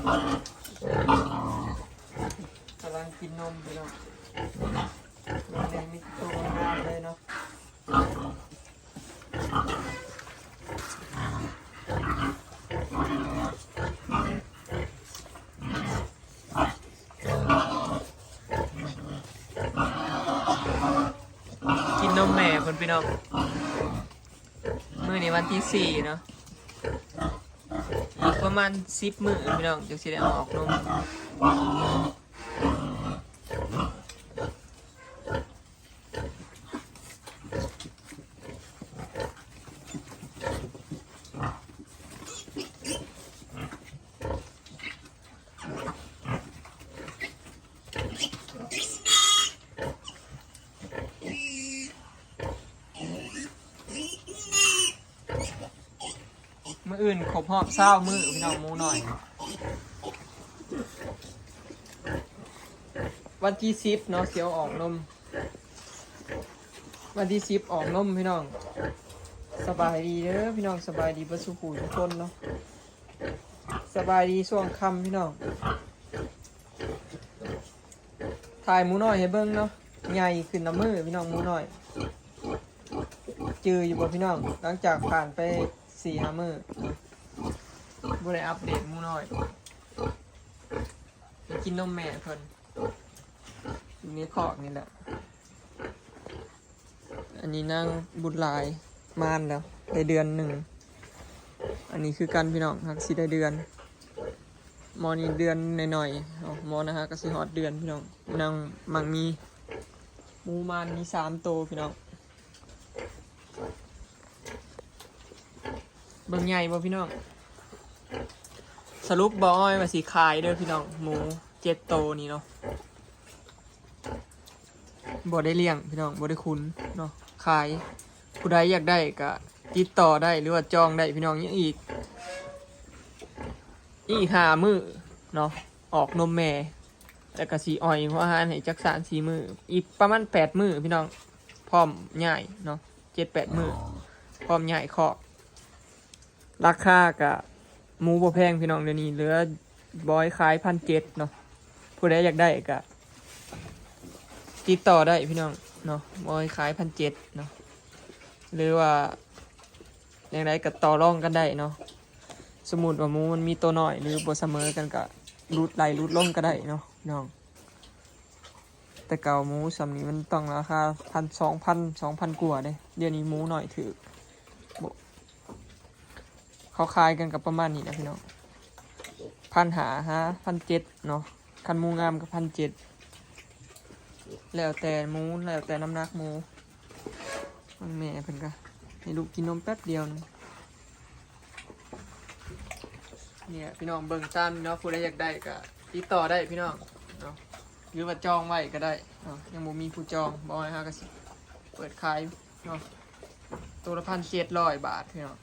กำลังกินนมพี่น้องนมแดงมีตัวงามเลยเนาะกินนมแม่คนพี่น้องมื้อนี้วันที่4เนาะอีกประมาณ10 มื้อพี่น้องจะสิได้เอาออกนมมื้ออื่นครบรอบ20 มื้อพี่น้องหมูหน่อยวันที่10เนาะเสียวออกนมวันที่10ออกนมพี่น้องสบายดีเด้อพี่น้องสบายดีเบ่สุขุทุกคนเนาะสบายดีช่วงค่ำพี่น้องถ่ายหมูน้อยให้เบิ่งเนาะใหญ่ขึ้นน้ำมือพี่น้องหมูน้อยจืออยู่บ่พี่น้องหลังจากผ่านไป4-5 มื้อบ่ได้อัปเดตหมูน้อยกินนมแม่เพิ่นอยู่ในคอกนี่แหละอันนี้นางบุญหลายม่านแล้วได้เดือนหนึ่งอันนี้คือกันพี่น้องหักสิได้เดือนมอนี่เดือนหน่อยๆมอนะฮะก็สิฮอดเดือนพี่น้องนางมังมีหมูมานมี3 ตัวพี่น้องเบิ่งใหญ่บ่พี่น้องสรุปบ่อ้อยมาสิขายเด้อพี่น้องหมู7 ตัวนี้เนาะบ่ได้เลี้ยงพี่น้องบ่ได้คุ้นเนาะขายผู้ใดอยากได้ก็ติดต่อได้หรือว่าจองได้พี่น้องยังอีก5 มื้อเนาะออกนมแม่แล้วก็สีอ้อยเพราะอาหารให้จัก3-4 มื้ออีกประมาณ8 มื้อพี่น้องพร้อมใหญ่เนาะ7-8 มื้อพร้อมใหญ่คอกราคาก็หมูบ่แพงพี่น้องเดี๋ยวนี้เหลือบอยขาย1,700เนาะผู้ใดอยากได้ก็ติดต่อได้พี่น้องเนาะบอยขาย1,700เนาะหรือว่าอย่างไรก็ต่อรองกันได้เนาะสมมุติว่าหมูมันมีตัวน้อยหรือบ่เสมอกันก็รูดไหลรูดลงก็ได้เนาะน้องแต่เก่าหมูสำนี้มันต้องราคา2,000 กว่าเด้เดี๋ยวนี้หมูหน่อยถือเขาขายกันกับประมาณนี้นะพี่น้อง1,500 1,700เนาะคันหมูงามก็1,700แล้วแต่หมูแล้วแต่น้ำหนักหมูมันแม่เพิ่นก็ให้ลูกกินนมแป๊บเดียวนึงเนี่ยพี่น้องเบิ่งตามเนาะผู้ใดอยากได้ก็ติดต่อได้พี่น้องเนาะหรือว่าจองไว้ก็ได้เนาะยังบ่มีผู้จองบ่ให้ฮะก็สิเปิดขายเนาะตัวละ1,700 บาทพี่น้อง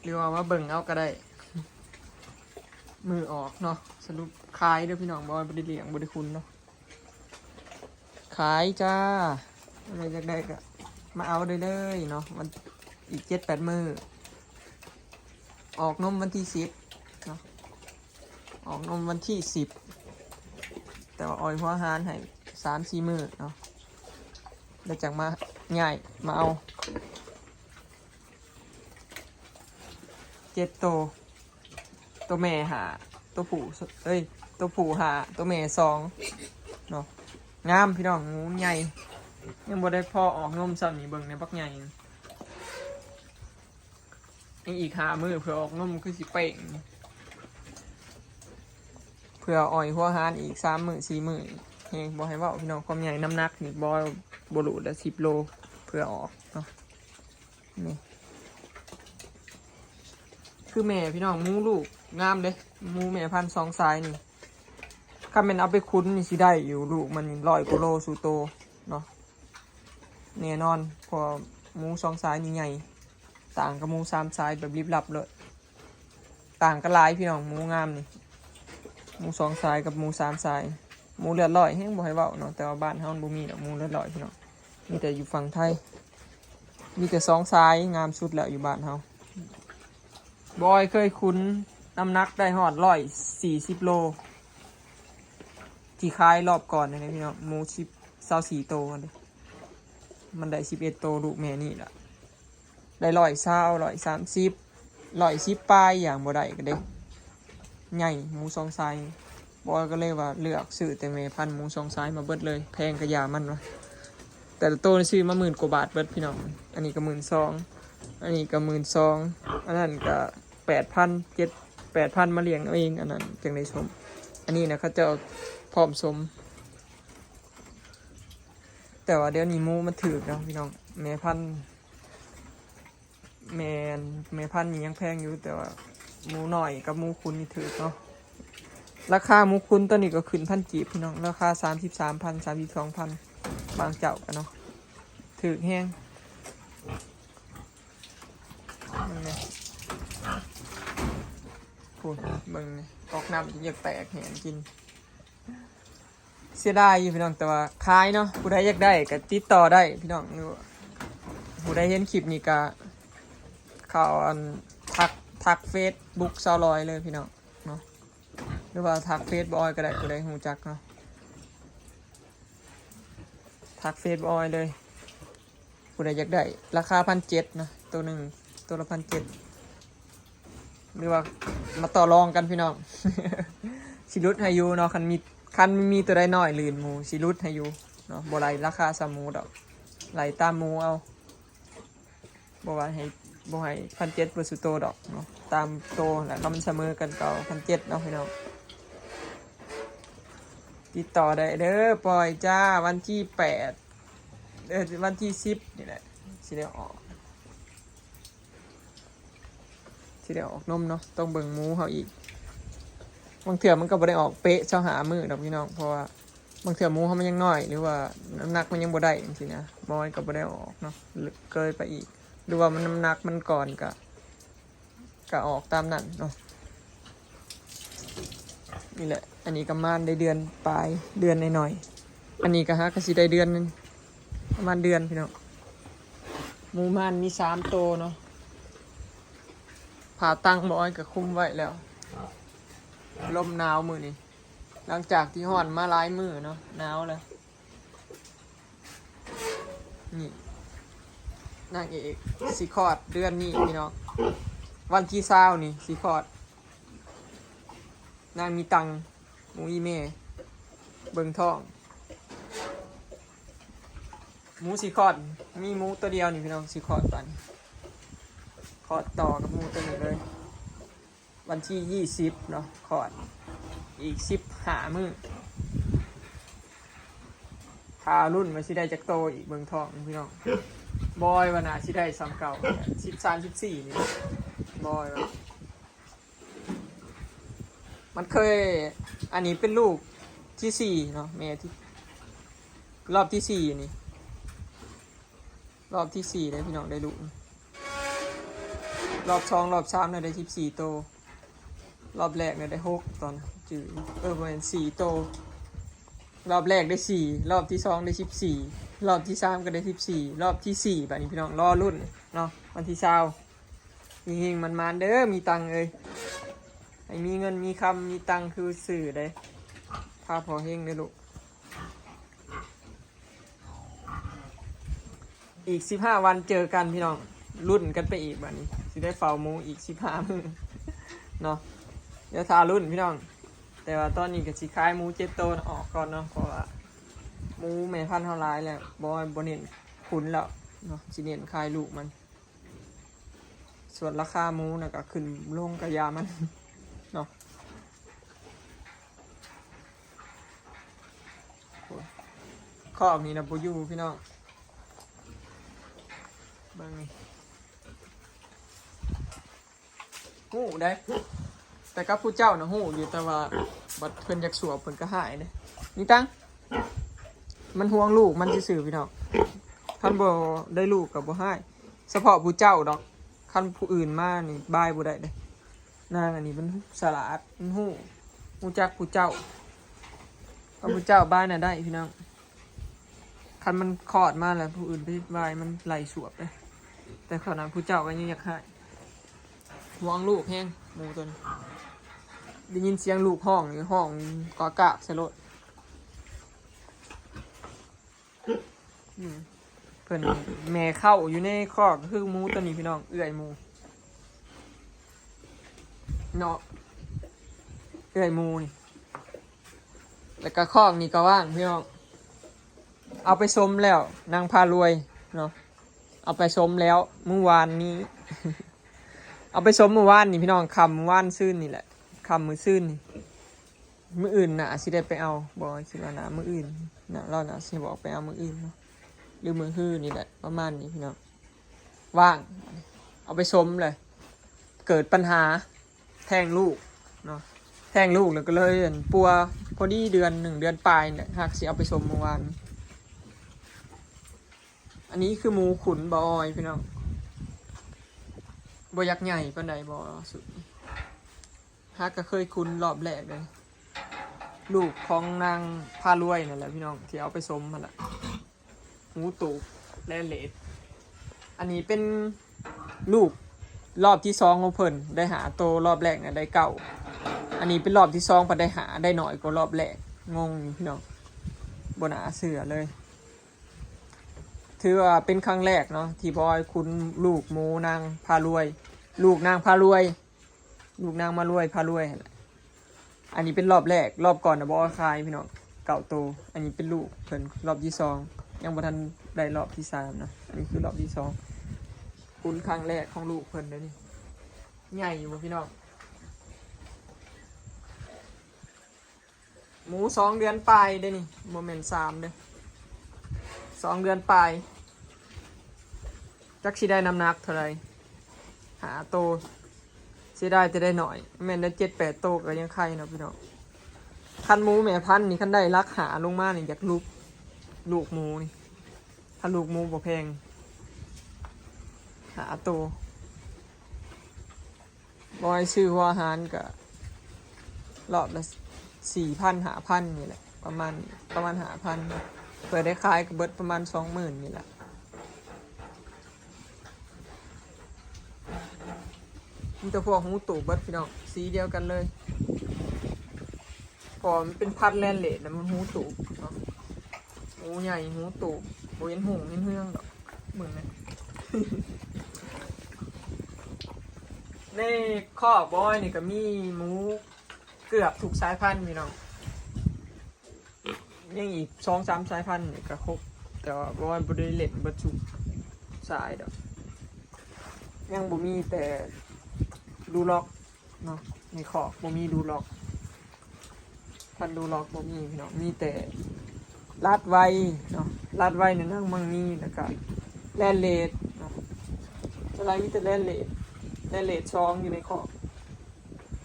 หรือว่ามาเบิ่งเอาก็ได้มือออกเนาะสรุปขายเด้อพี่น้องบ่ได้เลี้ยงบ่ได้คุณเนาะขายจ้าอะไรอยากได้ก็มาเอาได้เลยเนาะมันอีก7-8 มื้อออกนมวันที่10เนาะออกนมวันที่10แต่ว่าอ้อยหัวหารให้3-4 มื้อเนาะแล้วจังมาง่ายมาเอา7 ตัวแม่หาตัวผู้ตัวผู้หาตัวแม่2เนาะงามพี่น้องงูใหญ่ยังบ่ได้พอออกนมซ้ำนี่เบิ่งในบักใหญ่อีก5 มื้อเพื่อออกนมคือสิเป่งเพื่ออ่อยหัวหารอีก3 มื้อ4 มื้อเฮงบ่ให้เว้าพี่น้องความใหญ่น้ำหนักนี่บ่รู้ละ10 โลเพื่อออกเนาะนี่คือแม่พี่น้องหมูลูกงามเด้หมูแม่พันธุ์2 สายนี่ถ้ามันเอาไปคุ้นนี่สิได้อยู่ลูกมัน100 กว่าโลสู่โตเนาะแน่นอนพอหมู2 สายนี่ใหญ่ต่างกับหมู3 สายแบบริบลับเลยต่างกันหลายพี่น้องหมูงามนี่หมู2 สายกับหมู3 สายหมูเลือดลอยแห้งบ่ให้เว้าเนาะแต่ว่าบ้านเฮาบ่มีดอกหมูเลือดลอยพี่น้องมีแต่อยู่ฝั่งไทยมีแต่2 สายงามสุดแล้วอยู่บ้านเฮา บอยเคยคุ้นน้ำหนักได้หอด140 โลที่คายรอบก่อนนะพี่น้องหมู24 โตเลยมันได้11 โตลูกแม่นี่ล่ะได้120 130 110ปลายอย่างบ่ได้ก็ได้ใหญ่หมูสองไซส์บอยก็เลยว่าเลือกซื้อแต่แม่พันธุ์หมูสองไซส์มาเบิดเลยแพงกระยามันวะแต่ละโตนี่ซื้อมา10,000 กว่าบาทเบิดพี่น้องอันนี้ก็12,000อันนี้ก็12,000อันนั้นก็8,000 มาเลี้ยงเอาเองอันนั้นจังได้ชมอันนี้นะเขาจะพร้อมสมแต่ว่าเดี๋ยวนี้หมูมันถือนะพี่น้องแม่พันธุ์นี่ยังแพงอยู่แต่ว่าหมูหน่อยกับหมูคุณนี่ถือเนาะราคาหมูคุณตัวนี้ก็ขึ้น1,000 กีบพี่น้องราคา33,000 32,000บางเจ้ากันเนาะถือแห้งมึงเนี่ยพูดมึงเนี่ยออกน้ำอยากแตกแหนกินเสียดายอยู่พี่น้องแต่ว่าขายเนาะผู้ใดอยากได้ก็ติดต่อได้พี่น้องผู้ใดเห็นคลิปนี้ก็เข้าทักเฟซบุ๊กซาวลอยเลยพี่น้องเนาะหรือว่าทักเฟซบอยก็ได้ผู้ใดหูจักเนาะทักเฟซบอยเลยผู้ใดอยากได้ราคา1,700นะตัวหนึ่งตัวละ1,700หรือว่ามาต่อรองกันพี่น้อง สิรุดให้อยู่เนาะคันมีตัวใดน้อยลื่นหมูสิรุดให้อยู่เนาะบ่ไหลราคาสมูดอกไหลตามหมูเอาบ่ว่าให้1,700เปอร์สุโตดอกเนาะตามโตแล้วก็มันเสมอกันเก่า1,700เนาะพี่น้องติดต่อได้เด้อปล่อยจ้าวันที่8วันที่10นี่แหละสิได้ออกนมเนาะต้องเบิ่งหมูเขาอีกบางเถื่อมันก็บ่ได้ออกเป๊ะเช้าหามือดอกพี่น้องเพราะว่าบางเถื่อหมูเขามันยังน้อยหรือว่าน้ำหนักมันยังบ่ได้จริงๆนะบอยก็บ่ได้ออกเนาะเกินไปอีกหรือว่ามันน้ำหนักมันก่อนก็ออกตามนั้นเนาะนี่แหละอันนี้ก็มาได้เดือนปลายเดือนหน่อยๆอันนี้ก็ก็สิได้เดือนนึงประมาณเดือนพี่น้องหมูมันมี3 โตเนาะผ่าตั้งบอยก็คุมไว้แล้วลมหนาวมือนี่หลังจากที่ห่อนมาหลายมือเนาะหนาวเลยนี่นางเอกสิคลอดเดือนนี้พี่น้องวันที่20นี่สิคลอดนางมีตังหมูอีเม่เบิ่งท้องหมูสิคลอดมีหมูตัวเดียวนี่พี่น้องสิคลอดปันคลอดต่อกับหมูตัวนี้เลยวันที่20เนาะคลอดอีก15 มื้อทารุ่นมาสิได้จักโตอีกเบิ่งท้องพี่น้องบอยวันน่ะสิได้ซ้ำเก่า13 14นี่บอยมันเคยอันนี้เป็นลูกที่4เนาะแม่ที่รอบที่4นี่รอบที่4ได้พี่น้องได้ลูกรอบ2รอบ3เนี่ยได้14 โตรอบแรกเนี่ยได้6ตอนจืดประมาณ4 โตรอบแรกได้4รอบที่2ได้14รอบที่3ก็ได้14รอบที่4แบบนี้พี่น้องรอรุ่นเนาะวันที่20เฮงๆมันเด้อมีตังเลยไอ้มีเงินมีคำมีตังคือสื่อได้พาพอเฮงเลยลูกอีก15 วันเจอกันพี่น้องรุ่นกันไปอีกแบบนี้สิได้เฝ้าหมูอีก15 มื้อเนาะเดี๋ยวทารุ่นพี่น้องแต่ว่าตอนนี้ก็สิขายหมู7 โตออกก่อนเนาะเพราะว่าหมูแม่พันธุ์เท่าไรแล้วบ่เน้นขุนแล้วเนาะสิเน้นขายลูกมันส่วนราคาหมูน่ะก็ขึ้นลงกระยามันเนาะข้อนี้นะบ่อยู่พี่น้องเบิ่งนี่หูได้แต่กับผู้เจ้านะหูอยู่แต่ว่าบัดเพิ่นอยากสวบเพิ่นก็หายเด้นี่ตังมันห่วงลูกมันซื่อๆพี่น้องคันบ่ได้ลูกก็บ่ให้เฉพาะผู้เจ้าดอกคันผู้อื่นมานี่บายบ่ได้เด้นางอันนี้มันฉลาดมันฮู้จักผู้เจ้าคันผู้เจ้าบายน่ะได้พี่น้องคันมันคลอดมาแล้วผู้อื่นไปบายมันไหลสวบเด้แต่ขนาดผู้เจ้าก็ยังอยากให้ ห่วงลูกแห้งหมูตัวนี้ได้ยินเสียงลูกห้องหรือห้องกากะใส่รถเพิ่นแม่เข้าอยู่ในคอกก็คือหมูตัวนี้พี่น้องเอื้อยหมูเนาะเอื้อยหมูนี่แล้วก็คอกนี่ก็ว่างพี่น้องเอาไปชมแล้วนางพารวยเนาะเอาไปชมแล้วเมื่อวานนี้ เอาไปชมเมื่อวานนี่พี่น้องคำว่านซื่นนี่แหละคำมือซื่นนี่มื้ออื่นน่ะสิได้ไปเอาบอกคิดว่านะมื้ออื่นน่ะเราน่ะสิบอกไปเอามื้ออื่นเนาะหรือมื้อฮื้อนี่แหละประมาณนี้พี่น้องว่างเอาไปชมเลยเกิดปัญหาแทงลูกเนาะแทงลูกแล้วก็เลยปัวพอดีเดือน1 เดือนปลายเนี่ยหากสิเอาไปชมเมื่อวานอันนี้คือหมูขุนบอยพี่น้องบยักษ์ใหญ่ปานใดบ่สุดหากก็เคยคุ้นรอบแรกเลยลูกของนางพารวยนั่นแหละพี่น้องที่เอาไปชมมันละหมูตูบและเลดอันนี้เป็นลูกรอบที่2ของเพิ่นได้หาโตรอบแรกเนี่ยได้เก่าอันนี้เป็นรอบที่2พอได้หาได้หน่อยกว่ารอบแรกงงอยู่พี่น้องบ่น่าเชื่อเลยถือว่าเป็นครั้งแรกเนาะที่บอยคุณลูกหมูนางพารวยลูกนางพารวยลูกนางมารวยพารวยอันนี้เป็นรอบแรกรอบก่อนนะบอยคายพี่น้องเก่าโตอันนี้เป็นลูกเพิ่นรอบที่2ยังบ่ทันได้รอบที่3นะอันนี้คือรอบที่2คุณครั้งแรกของลูกเพิ่นเด้อนี่ใหญ่อยู่บ่พี่น้องหมู2 เดือนปลายเด้อนี่บ่แม่น3เด้อ2 เดือนปลายจักสิได้น้ำหนักเท่าไหร่หาโตสิได้จะได้หน่อยแม่นได้7-8 โตก็ยังไข่นะพี่น้องคันหมูแม่พันธุ์นี่คันได้รักหาลงมานี่อยากลูกหมูนี่ถ้าลูกหมูบ่แพงหาโตบอยซื้อหัวอาหารก็รอบละ4,000 5,000นี่แหละประมาณ5,000เปิดได้ขายก็เบิดประมาณ 20,000นี่แหละมันจะพวกหูตูบเบิดพี่น้องสีเดียวกันเลยพอมันเป็นพัดแลนเลดนะมันหูตูบเนาะหูใหญ่หูตูบโบเห็นหงเห็นเฮืองดอกเหมือนไหม ในข้อบอยนี่ก็มีหมูเกือบทุกสายพันธุ์พี่น้องยังอีก2-3 สายพันธุ์นี่ก็ครบแต่ว่าบอยบริเล่นเบิดทุกสายดอกยังบ่มีแต่ดูล็อกเนาะในขอบบ่มีดูล็อกพันดูล็อกบ่มีพี่น้องมีแต่ลาดไวเนาะลาดไวเนี่ยนั่งมังมีแล้วก็แลนเลดเนาะอะไรมีแต่แลนเลดช่องอยู่ในขอบ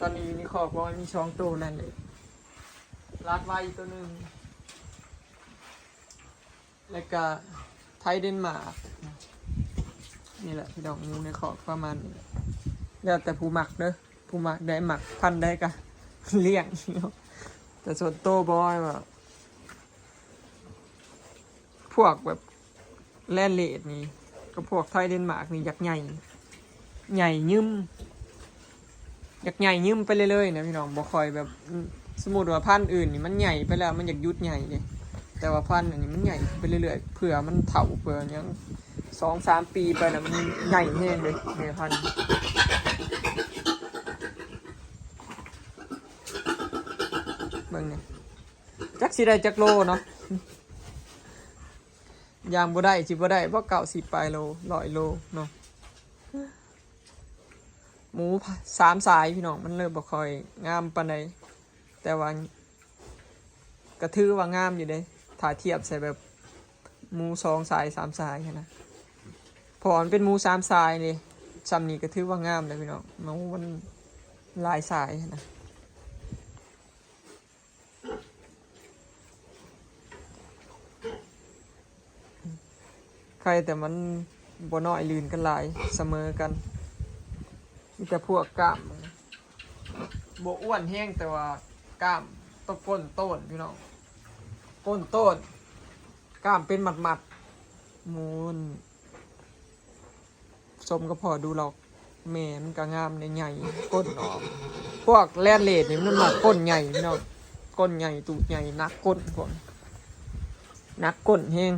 ตอนนี้อยู่ในขอบบ่มีช่องโตแลนเลดลาดไวตัวนึงแล้วก็ไทยเดนมาร์กนี่แหละพี่น้องงูในขอบประมาณนี้แล้วแต่ผู้หมักเด้อผู้หมักได้หมักพันได้กะ เลี้ยงแต่ส่วนโตบอยว่าพวกแบบแลนเลดนี่ก็พวกไทยเดนมาร์กนี่ยักษ์ใหญ่ยืมยักษ์ใหญ่ยืมไปเรื่อยๆนะพี่น้องบ่คอยแบบสมมุติว่าพันธุ์อื่นนี่มันใหญ่ไปแล้วมันอยากยุดใหญ่เลยแต่ว่าพันธุ์อันนี้มันใหญ่ไปเรื่อยๆเผื่อมันเฒ่าเผื่อยัง2-3 ปีไปนะมันใหญ่แห้งเลยแม่พันธุ์เบิ่งเนี่ยจักสิได้จักโลเนาะยางบ่ได้สิบ่ได้เพราะ90 ปลายโล100 โลเนาะหมู3 สายพี่น้องมันเริ่มบ่ค่อยงามปานใดแต่ว่าก็ถือว่างามอยู่เด้ถ้าเทียบใส่แบบหมู2 สาย 3 สายนะพอมันเป็นหมู3 สายนี่ซ้ำนี้ก็ถือว่างามเลยพี่น้องหมูมันหลายสายนะใครแต่มันบ่น้อยลื่นกันหลายเสมอกันมีแต่พวกกล้ามบ่อ้วนแห้งแต่ว่ากล้ามตะก้นโต้นพี่น้องก้นโต้นกล้ามเป็นหมัดๆมูนสมก็พอดูหรอก แม่มันก็งามในใหญ่ก้นออกพวกแลนเลดนี่มันมักก้นใหญ่พี่น้องก้นใหญ่ตูดใหญ่นักก้นพวกนักก้นแห้ง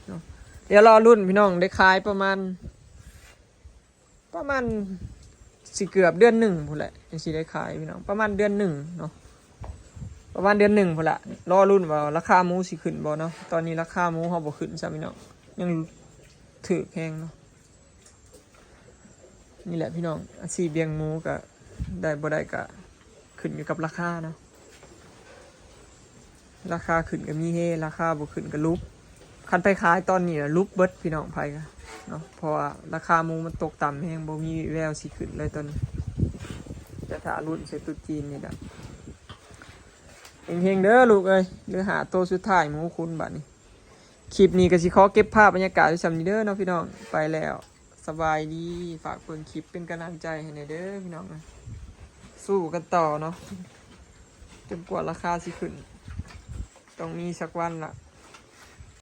เนาะเดี๋ยวรอรุ่นพี่น้องได้ขายประมาณสิเกือบเดือนหนึ่งพูดแหละยังสิได้ขายพี่น้องประมาณเดือนหนึ่งเนาะประมาณเดือนหนึ่งพูดละรอรุ่นว่าราคาหมูสิขึ้นบ่เนาะตอนนี้ราคาหมูเขาบ่ขึ้นใช่พี่น้องยังถือแพงเนาะนี่แหละพี่น้องอาชีพเลี้ยงหมูก็ได้บ่ได้ก็ขึ้นอยู่กับราคาเนาะราคาขึ้นก็มีเฮราคาบ่ขึ้นก็ลุบคันไปขายตอนนี้น่ะลุบเบิดพี่น้องไผก็เนาะเพราะว่าราคาหมูมันตกต่ำแฮงบ่มีแววสิขึ้นเลยตอนนี้แต่ถ้ารุ่นเศรษฐกิจนี่ล่ะเฮงๆเด้อลูกเอ้ยหรือหาตัวสุดท้ายหมูคุณบัดนี้คลิปนี้ก็สิขอเก็บภาพบรรยากาศไว้ซำนี้เด้อเนาะพี่น้องไปแล้วสบายดีฝากเบิ่งคลิปเป็นกำลังใจให้หน่อยเด้อพี่น้องนะสู้กันต่อเนาะจนกว่าราคาสิขึ้นต้องมีสักวันละ